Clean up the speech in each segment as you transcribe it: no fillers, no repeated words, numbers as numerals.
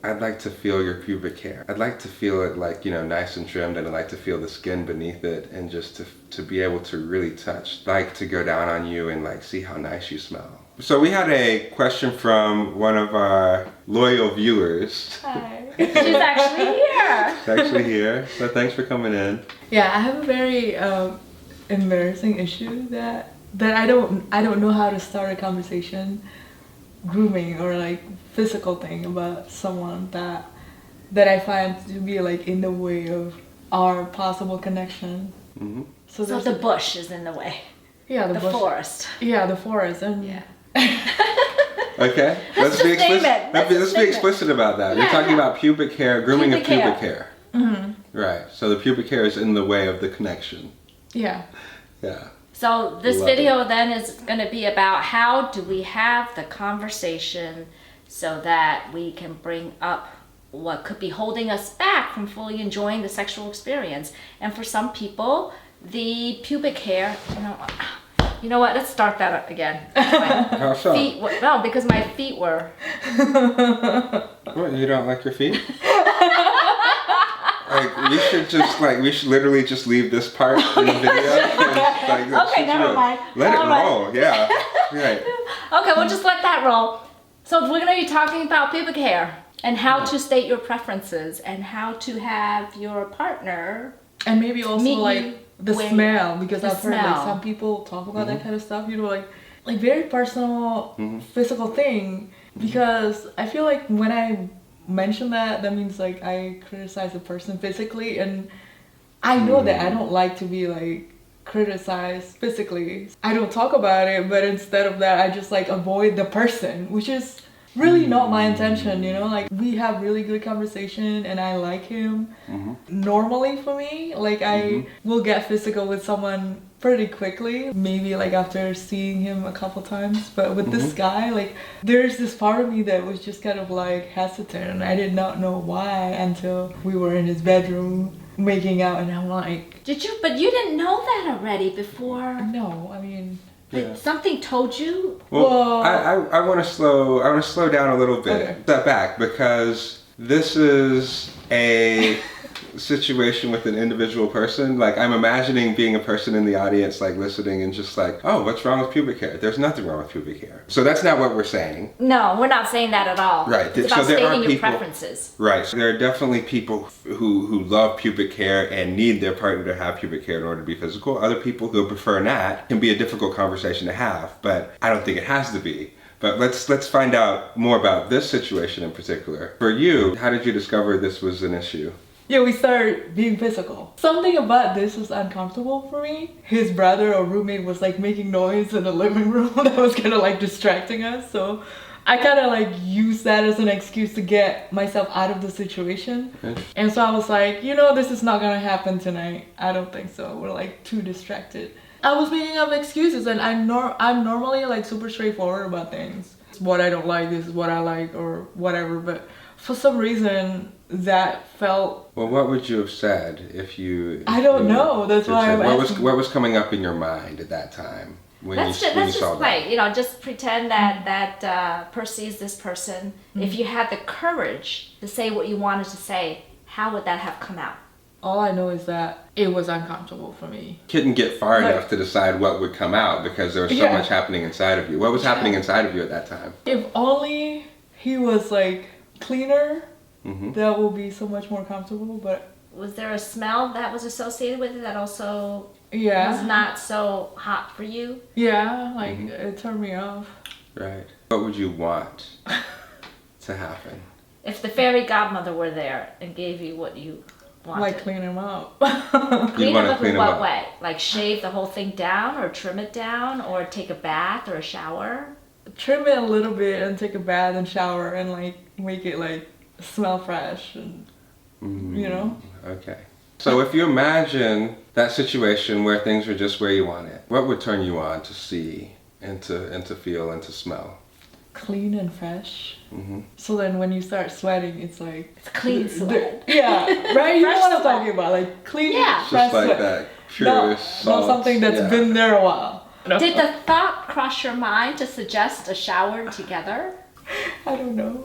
I'd like to feel your pubic hair. I'd like to feel it like, nice and trimmed, and I'd like to feel the skin beneath it, and just to be able to really touch. Like to go down on you and like see how nice you smell. So we had a question from one of our loyal viewers. Hi. She's actually here. She's actually here, so thanks for coming in. Yeah, I have a very embarrassing issue that I don't know how to start a conversation, grooming or like physical thing about someone that I find to be like in the way of our possible connection. Mm-hmm. So the bush is in the way. Yeah, the bush. Forest. Yeah, the forest. And yeah. Okay, let's be explicit. Let's be explicit about that. We're talking about pubic hair, grooming of pubic hair. Mm-hmm. Right. So the pubic hair is in the way of the connection. Yeah. Yeah. So this video then is going to be about how do we have the conversation so that we can bring up what could be holding us back from fully enjoying the sexual experience. And for some people, the pubic hair, you know what? Let's start that up again. How so? No, because my feet were. What? You don't like your feet? We should literally just leave this part in the video. Okay, never mind. Let it roll. Yeah. Right. Okay, we'll just let that roll. So we're going to be talking about pubic hair and how to state your preferences and how to have your partner. And maybe also like the smell, because I've heard like smell. some people talk about that kind of stuff, like very personal physical thing, because I feel like when I mention that means like I criticize a person physically, and I know that I don't like to be like criticized physically. I don't talk about it, but instead of that I just like avoid the person, which is really not my intention, like we have really good conversation and I like him. Normally for me, like I will get physical with someone pretty quickly, maybe like after seeing him a couple times, but with this guy, like there's this part of me that was just kind of like hesitant, and I did not know why until we were in his bedroom making out, and I'm like, But you didn't know that already before? no, I mean, Something told you? Well, I want to slow down a little bit, step back, because this is a situation with an individual person. Like I'm imagining being a person in the audience, like listening and just like, oh, what's wrong with pubic hair? There's nothing wrong with pubic hair. So that's not what we're saying. No, we're not saying that at all. Right. It's about stating your preferences. Right. So there are definitely people who love pubic hair and need their partner to have pubic hair in order to be physical. Other people who prefer not. Can be a difficult conversation to have, but I don't think it has to be. But let's find out more about this situation in particular. For you, how did you discover this was an issue? Yeah, we started being physical. Something about this was uncomfortable for me. His brother or roommate was like making noise in the living room that was kind of like distracting us. So I kind of like used that as an excuse to get myself out of the situation. And so I was like, this is not gonna happen tonight. I don't think so. We're like too distracted. I was making up excuses, and I'm normally like super straightforward about things. It's what I don't like, this is what I like, or whatever. But for some reason, that felt... Well, what would you have said if you... I don't know. That's why I'm asking. What was coming up in your mind at that time when you saw that? Just pretend that Percy's this person. If you had the courage to say what you wanted to say, how would that have come out? All I know is that it was uncomfortable for me. Couldn't get far enough to decide what would come out because there was so much happening inside of you. What was happening inside of you at that time? If only he was like cleaner, that would be so much more comfortable. But was there a smell that was associated with it that also was not so hot for you? Yeah, like it turned me off. Right. What would you want to happen? If the fairy godmother were there and gave you what you wanted. Like clean him up. Clean him up in what way? Like shave the whole thing down, or trim it down, or take a bath or a shower? Trim it a little bit and take a bath and shower and like make it like smell fresh and Okay. So if you imagine that situation where things are just where you want it, what would turn you on to see and to feel and to smell? Clean and fresh. So then when you start sweating, it's like... It's clean sweat. Yeah, right? You know what I'm talking about. Like clean, fresh like sweat. That pure not something that's been there a while. Did the thought cross your mind to suggest a shower together? I don't know.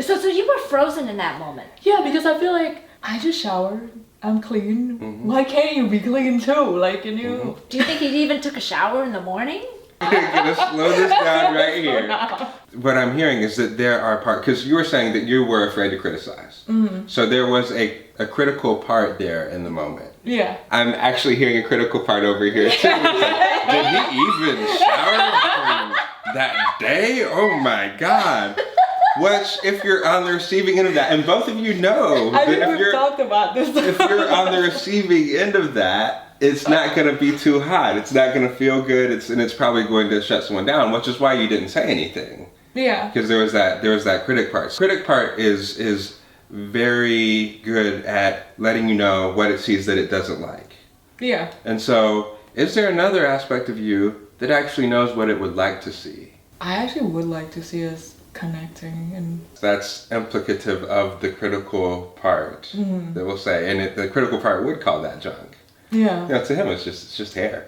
So you were frozen in that moment. Yeah, because I feel like I just showered. I'm clean. Why can't you be clean too? Like, can you? Do you think he even took a shower in the morning? I'm gonna slow this down right here. What I'm hearing is that there are parts, because you were saying that you were afraid to criticize. So there was a critical part there in the moment. Yeah. I'm actually hearing a critical part over here too. Did he even shower that day? Oh my God. Which, if you're on the receiving end of that, and both of you know I that think we've talked about this. if you're on the receiving end of that, it's not going to be too hot. It's not going to feel good. It's probably going to shut someone down, which is why you didn't say anything. Yeah. Because there was that critic part. Critic part is very good at letting you know what it sees that it doesn't like. Yeah. And so, is there another aspect of you that actually knows what it would like to see? I actually would like to see us connecting, and that's implicative of the critical part that we'll say, and the critical part would call that junk. Yeah. You know, to him, it's just hair.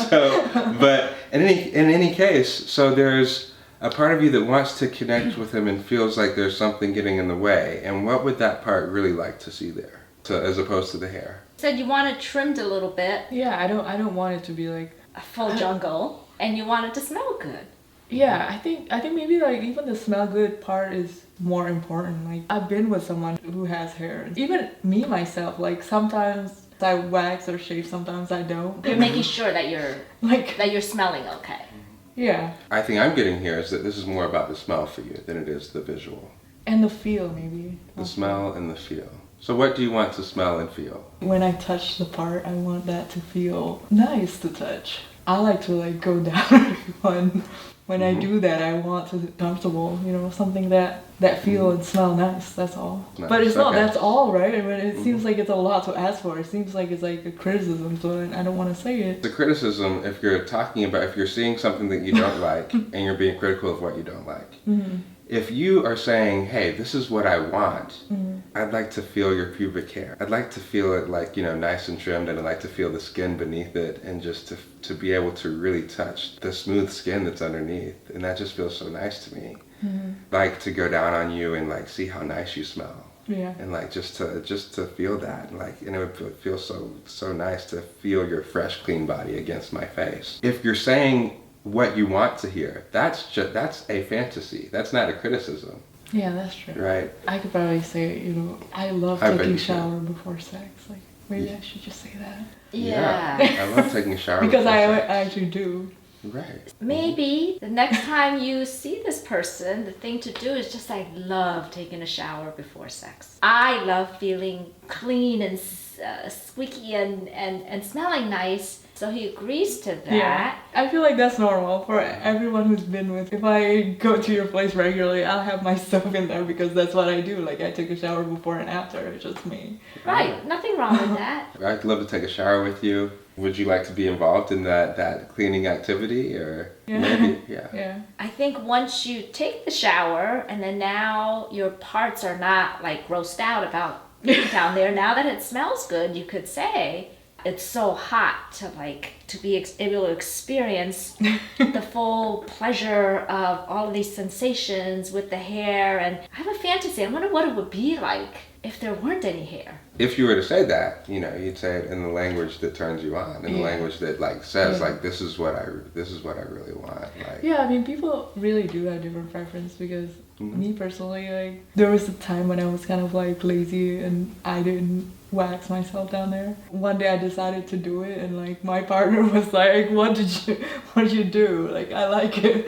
So, but in any case, so there's a part of you that wants to connect with him and feels like there's something getting in the way. And what would that part really like to see there, as opposed to the hair? Said you want it trimmed a little bit, Yeah, I don't want it to be like. a full jungle, and you want it to smell good. Yeah, I think maybe like even the smell good part is more important. Like, I've been with someone who has hair. Even me myself, like sometimes I wax or shave, sometimes I don't. You're making sure that you're smelling okay. Yeah. I think I'm getting here is that this is more about the smell for you than it is the visual. And the feel, maybe. The smell and the feel. So what do you want to smell and feel? When I touch the part, I want that to feel nice to touch. I like to like go down on everyone. When I do that, I want to be comfortable, something that feel and smell nice, that's all. Nice. But it's not, Okay. that's all, right? I mean, it seems like it's a lot to ask for. It seems like it's like a criticism, so I don't want to say it. The criticism, if you're seeing something that you don't like and you're being critical of what you don't like, if you are saying, hey, this is what I want, I'd like to feel your pubic hair. I'd like to feel it like, nice and trimmed, and I'd like to feel the skin beneath it, and just to be able to really touch the smooth skin that's underneath. And that just feels so nice to me. Like to go down on you and like see how nice you smell. Yeah. And like just to feel that, like, and it would feel so nice to feel your fresh, clean body against my face. If you're saying what you want to hear, that's a fantasy. That's not a criticism. Yeah, that's true. Right. I could probably say, I love I bet taking you shower before sex. Like, maybe I should just say that. Yeah. I love taking a shower Because before I sex. actually do. Right. Maybe the next time you see this person, the thing to do is just like love taking a shower before sex. I love feeling clean and squeaky and smelling nice. So he agrees to that. Yeah, I feel like that's normal for everyone who's been with. If I go to your place regularly, I'll have my stuff in there because that's what I do. Like, I take a shower before and after. It's just me. Right. Nothing wrong with that. I'd love to take a shower with you. Would you like to be involved in that cleaning activity, or maybe? Yeah. Yeah. I think once you take the shower and then now your parts are not like grossed out about down there, now that it smells good, you could say, it's so hot to be able to experience the full pleasure of all of these sensations with the hair. And I have a fantasy. I wonder what it would be like if there weren't any hair. If you were to say that, you'd say it in the language that turns you on, in the language that like says like this is what I really want. Like, Yeah, I mean, people really do have different preference because me personally, like, there was a time when I was kind of like lazy and I didn't wax myself down there. One day I decided to do it, and like my partner was like, what did you do? Like, I like it.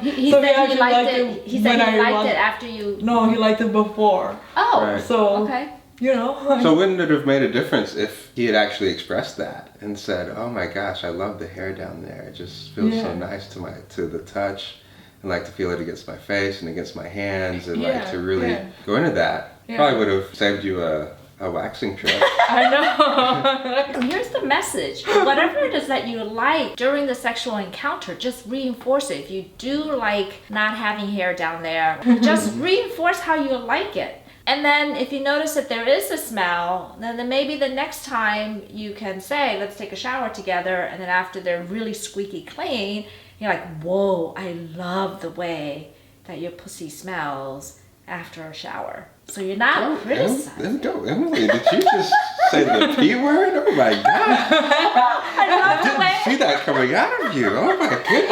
He So said he actually liked it. He said when he I liked want- it after you. No, he liked it before. Oh, Right. So, okay. So wouldn't it have made a difference if he had actually expressed that and said, "Oh my gosh, I love the hair down there. It just feels so nice to the touch, and like to feel it against my face and against my hands, and like to really go into that." Probably would have saved you a waxing trip. I know. And here's the message. Whatever it is that you like during the sexual encounter, just reinforce it. If you do like not having hair down there, just reinforce how you like it. And then if you notice that there is a smell, then maybe the next time you can say, let's take a shower together. And then after they're really squeaky clean, you're like, whoa, I love the way that your pussy smells after a shower. So you're not criticizing. Emily, did you just say the P word? Oh my God. I love the way. See that coming out of you. Oh my goodness. We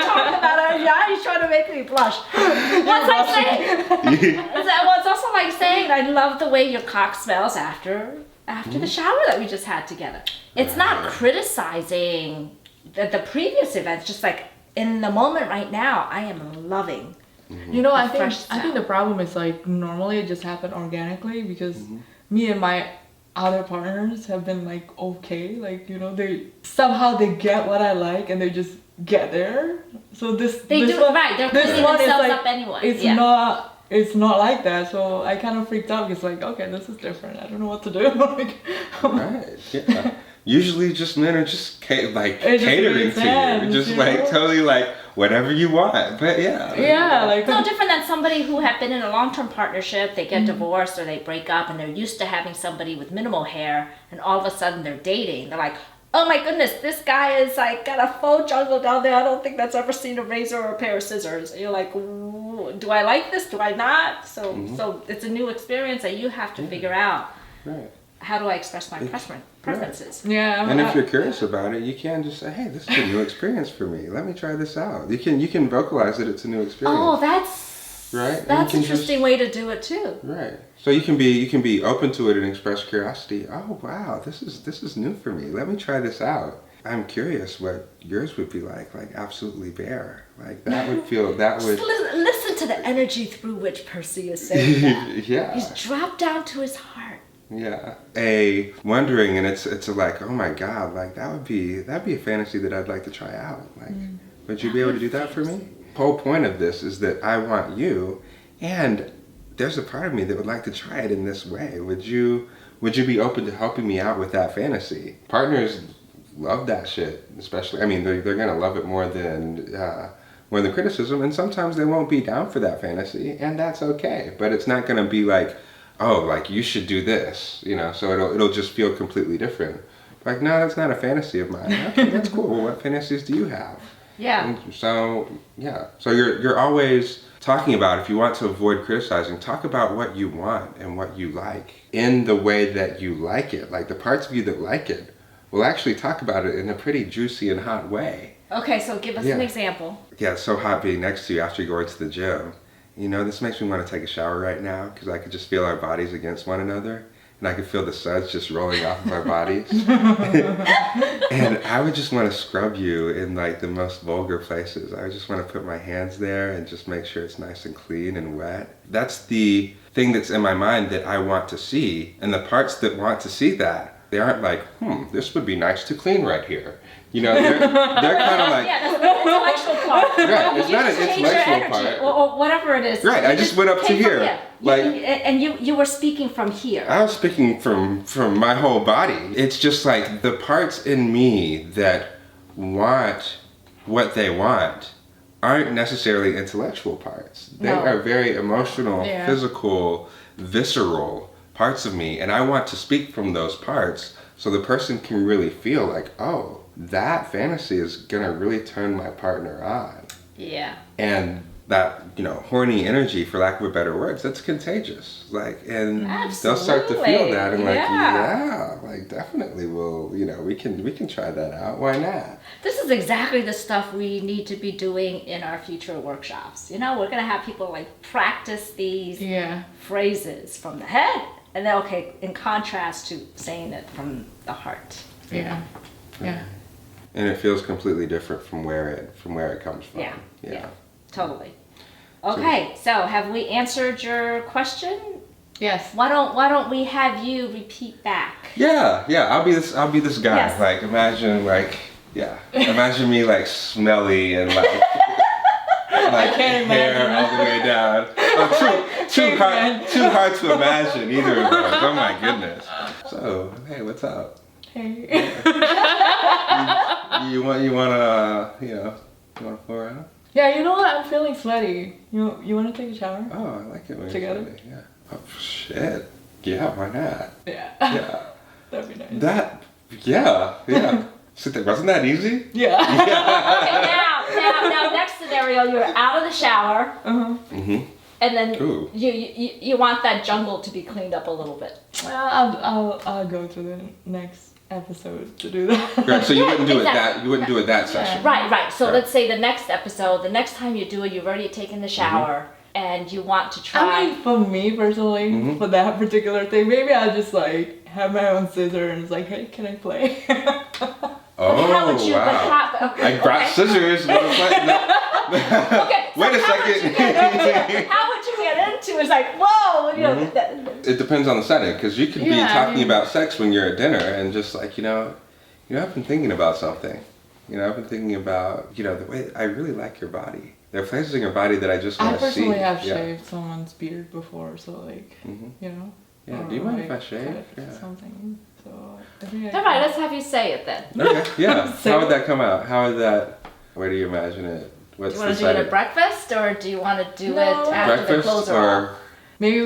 talk about it. Now he's trying to make me blush. What's like saying? What's also like saying? I love the way your cock smells after the shower that we just had together. It's not criticizing the previous events. Just like in the moment right now, I am loving. You know, I think the problem is like normally it just happened organically because me and my other partners have been like okay, like you know they get what I like and they just get there. So this They this do one, right. They're this cleaning one is themselves like, up anyway. It's not like that. So I kind of freaked out because like okay, this is different. I don't know what to do. Like, Right. Yeah. Usually, just men are just catering makes to sense, you, just you like know? totally like whatever you want. But yeah, like It's no different than somebody who have been in a long-term partnership, they get divorced or they break up and they're used to having somebody with minimal hair and all of a sudden they're dating. They're like, oh my goodness, this guy is like got a faux jungle down there. I don't think that's ever seen a razor or a pair of scissors. And you're like, do I like this? Do I not? So it's a new experience that you have to figure out. right. How do I express my preferences? yeah. And if you're curious about it, you can just say, "Hey, this is a new experience for me. Let me try this out." You can vocalize that it's a new experience. Oh, that's Right. And That's you an can interesting way to do it too. Right. So you can be open to it and express curiosity. Oh wow, this is new for me. Let me try this out. I'm curious what yours would be like absolutely bare. Like that would feel that would. Just listen to the energy through which Percy is saying that. Yeah. He's dropped down to his heart. Yeah, wondering, and it's like, oh my God, like that'd be a fantasy that I'd like to try out. Like, would you be able to do that for me? The whole point of this is that I want you, and there's a part of me that would like to try it in this way. Would you be open to helping me out with that fantasy? Partners love that shit, especially. I mean, they're gonna love it more than criticism, and sometimes they won't be down for that fantasy, and that's okay. But it's not gonna be like, oh, like you should do this, you know, so it'll just feel completely different. Like, no, that's not a fantasy of mine. Okay, that's cool. Well, what fantasies do you have? Yeah. And so you're always talking about, if you want to avoid criticizing, talk about what you want and what you like in the way that you like it. Like the parts of you that like it, we'll actually talk about it in a pretty juicy and hot way. Okay, so give us an example. Yeah, it's so hot being next to you after going to the gym. You know, this makes me want to take a shower right now because I could just feel our bodies against one another. And I could feel the suds just rolling off of our bodies. And I would just want to scrub you in like the most vulgar places. I would just want to put my hands there and just make sure it's nice and clean and wet. That's the thing that's in my mind that I want to see. And the parts that want to see that, they aren't like, this would be nice to clean right here. You know, they're kind of like... Yeah, that's the intellectual part. Right, it's You not just an change your intellectual energy, part. or whatever it is. Right, You I just went up to came from here. Like, and you were speaking from here. I was speaking from my whole body. It's just like the parts in me that want what they want aren't necessarily intellectual parts. They are very emotional, physical, visceral parts of me. And I want to speak from those parts so the person can really feel like, oh, that fantasy is gonna really turn my partner on. Yeah. And that, you know, horny energy, for lack of a better words, that's contagious. Like, and they'll start to feel that and like, like definitely we'll, you know, we can try that out. Why not? This is exactly the stuff we need to be doing in our future workshops. You know, we're gonna have people like practice these phrases from the head, and then in contrast to saying it from the heart. Yeah. And it feels completely different from where it comes from. Yeah. Totally. Okay, so have we answered your question? Yes. Why don't we have you repeat back? Yeah. I'll be this guy. Yes. Like imagine me like smelly and like can't hair imagine. all the way down. Oh, too hard to imagine either of those. Oh my goodness. So hey, what's up? Hey. You wanna floor around? Yeah, you know what? I'm feeling sweaty. You want to take a shower? Oh, I like it when Together? you're sweaty. Yeah. Oh shit. Yeah, why not? Yeah. Yeah. That'd be nice. Yeah. So wasn't that easy? Yeah. Okay, now now, next scenario, you're out of the shower, Mm-hmm. and then Ooh. you want that jungle to be cleaned up a little bit. Well, I'll go to the next episode to do that. Right, so you wouldn't do exactly. it that session. Right. So Right. let's say the next episode, the next time you do it, you've already taken the shower, and you want to try. I mean, for me personally, for that particular thing, maybe I'll just like have my own scissor and it's like, hey, can I play? Oh, how would you? wow. But how, okay, I brought scissors. No. Okay. So Wait a how would you second. get into, how would you get into? It's like, whoa, you know. It depends on the setting, because you could be Yeah, talking about sex when you're at dinner and just like, I've been thinking about something. I've been thinking about, the way I really like your body. There are places in your body that I just I want to see. personally have shaved someone's beard before, so like, Yeah, do you mind if I shave? cut Yeah. Something. So I think All right, let's have you say it then. Okay, yeah. So- How would that come out? How would that, where do you imagine it? What's Do you want the to do it setting? at breakfast, or do you want to do No. it after the Breakfast clothes are off? or Maybe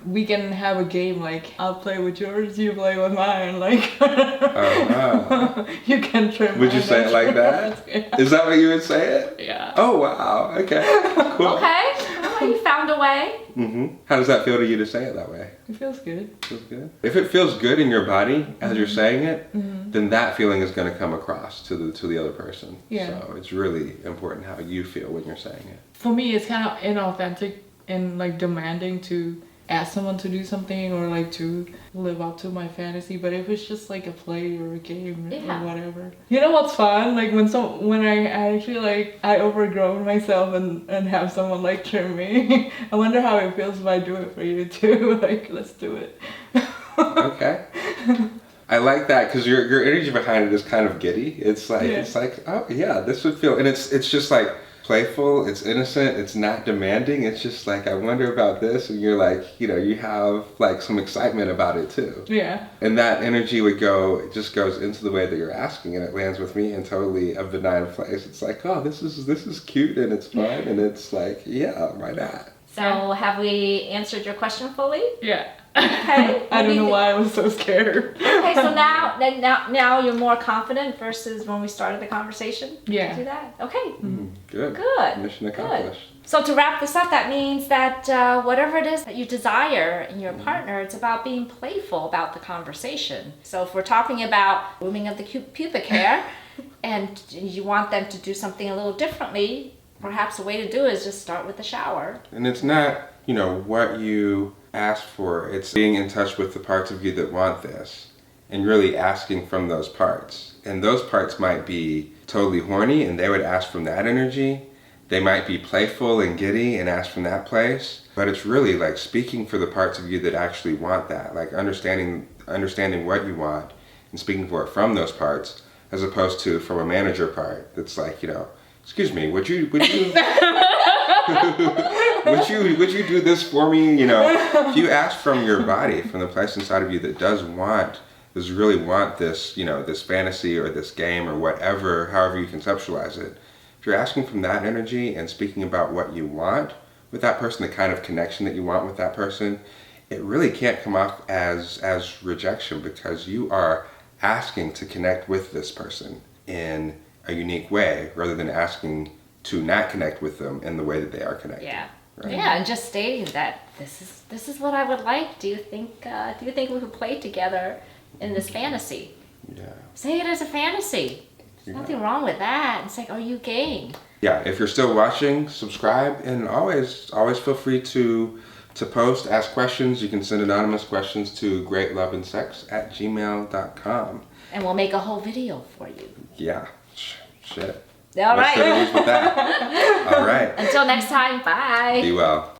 we can have a game like I'll play with yours, you play with mine. Like wow. you can trim. Would you mine say it and like trim that? yours. Yeah. Is that what you would say it? Yeah. Oh wow. Okay. Cool. Okay, well, you found a way. How does that feel to you to say it that way? It feels good. Feels good. If it feels good in your body as you're saying it, then that feeling is going to come across to the other person. Yeah. So it's really important how you feel when you're saying it. For me, it's kind of inauthentic and like demanding to ask someone to do something or like to live up to my fantasy. But if it's just like a play or a game Yeah. or whatever, you know what's fun? Like when I actually like I overgrown myself and have someone like trim me. I wonder how it feels if I do it for you too. Like let's do it. Okay. I like that because your energy behind it is kind of giddy. It's like oh yeah, this would feel, and it's just like playful. It's innocent. It's not demanding. It's just like I wonder about this, and you're like you have like some excitement about it too. Yeah. And that energy would go. It just goes into the way that you're asking, and it lands with me in totally a benign place. It's like oh this is cute and it's fun and it's like yeah why not? So have we answered your question fully? Yeah. Okay. I don't know why I was so scared. Okay, so now you're more confident versus when we started the conversation? Yeah. Do that? Okay. Good. Good. Mission Good. accomplished. So to wrap this up, that means that whatever it is that you desire in your partner, it's about being playful about the conversation. So if we're talking about grooming of the pubic hair and you want them to do something a little differently, perhaps a way to do it is just start with the shower. And it's not, what you ask for. It's being in touch with the parts of you that want this and really asking from those parts. And those parts might be totally horny and they would ask from that energy. They might be playful and giddy and ask from that place. But it's really like speaking for the parts of you that actually want that. Like understanding what you want and speaking for it from those parts as opposed to from a manager part that's like, excuse me, would you would you do this for me? If you ask from your body, from the place inside of you that does really want this, this fantasy or this game or whatever, however you conceptualize it. If you're asking from that energy and speaking about what you want with that person, the kind of connection that you want with that person, it really can't come off as rejection because you are asking to connect with this person in a unique way rather than asking to not connect with them in the way that they are connected. Yeah. Right. Yeah, and just stating that this is what I would like. Do you think we could play together in this fantasy? Yeah. Say it as a fantasy. There's nothing wrong with that. It's like, are you game? Yeah, if you're still watching, subscribe, and always feel free to post, ask questions. You can send anonymous questions to greatloveandsex@gmail.com. And we'll make a whole video for you. Yeah, shit. All Let's right. with that. All right. Until next time, bye. Be well.